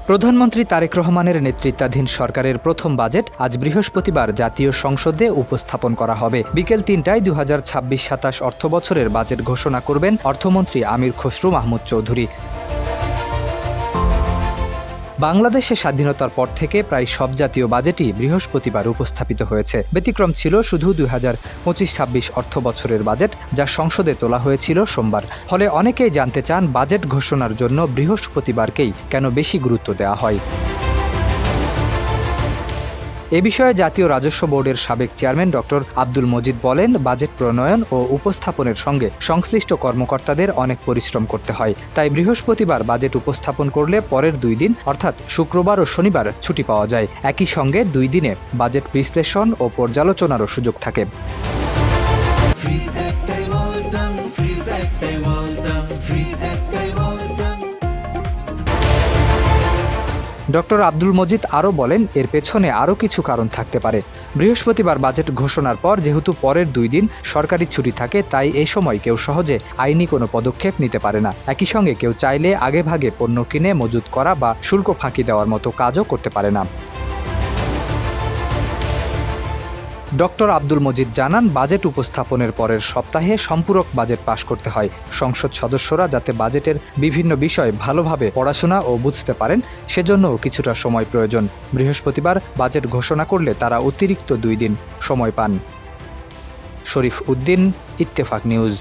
প্রধানমন্ত্রী তারেক রহমানের নেতৃত্বাধীন সরকারের প্রথম বাজেট আজ বৃহস্পতিবার জাতীয় সংসদে উপস্থাপন করা হবে। বিকেল ৩টায় ২০২৬-২৭ অর্থবছরের বাজেট ঘোষণা করবেন অর্থমন্ত্রী আমির খসরু মাহমুদ চৌধুরী। বাংলাদেশে স্বাধীনতার পর থেকে প্রায় সব জাতীয় বাজেটই বৃহস্পতিবার উপস্থাপিত হয়েছে। ব্যতিক্রম ছিল শুধু ২০২৫-২৬ অর্থবছরের বাজেট, যা সংসদে তোলা হয়েছিল সোমবার। ফলে অনেকেই জানতে চান বাজেট ঘোষণার জন্য বৃহস্পতিবারকেই কেন বেশি গুরুত্ব দেওয়া হয়। এ বিষয়ে জাতীয় রাজস্ব বোর্ডের সাবেক চেয়ারম্যান ডক্টর আব্দুল মজিদ বলেন, বাজেট প্রণয়ন ও উপস্থাপনের সঙ্গে সংশ্লিষ্ট কর্মকর্তাদের অনেক পরিশ্রম করতে হয়। তাই বৃহস্পতিবার বাজেট উপস্থাপন করলে পরের 2 দিন অর্থাৎ শুক্রবার ও শনিবার ছুটি পাওয়া যায়। একই সঙ্গে 2 দিনে বাজেট বিশ্লেষণ ও পর্যালোচনারও সুযোগ থাকে। ডক্টর আব্দুল মজিদ আরও বলেন, এর পেছনে আরও কিছু কারণ থাকতে পারে। বৃহস্পতিবার বাজেট ঘোষণার পর যেহেতু পরের 2 দিন সরকারি ছুটি থাকে, তাই এই সময় কেউ সহজে আইনি কোনো পদক্ষেপ নিতে পারে না। একই সঙ্গে কেউ চাইলে আগেভাগে পণ্য কিনে মজুত করা বা শুল্ক ফাঁকি দেওয়ার মতো কাজও করতে পারে না। ডক্টর আব্দুল মজিদ জানান, বাজেট উপস্থাপনের পরের সপ্তাহে সম্পূরক বাজেট পাশ করতে হয়। সংসদ সদস্যরা যাতে বাজেটের বিভিন্ন বিষয় ভালোভাবে পড়াশোনা ও বুঝতে পারেন, সেজন্যও কিছুটা সময় প্রয়োজন। বৃহস্পতিবার বাজেট ঘোষণা করলে তারা অতিরিক্ত 2 দিন সময় পান। শরীফ উদ্দিন, ইত্তেফাক নিউজ।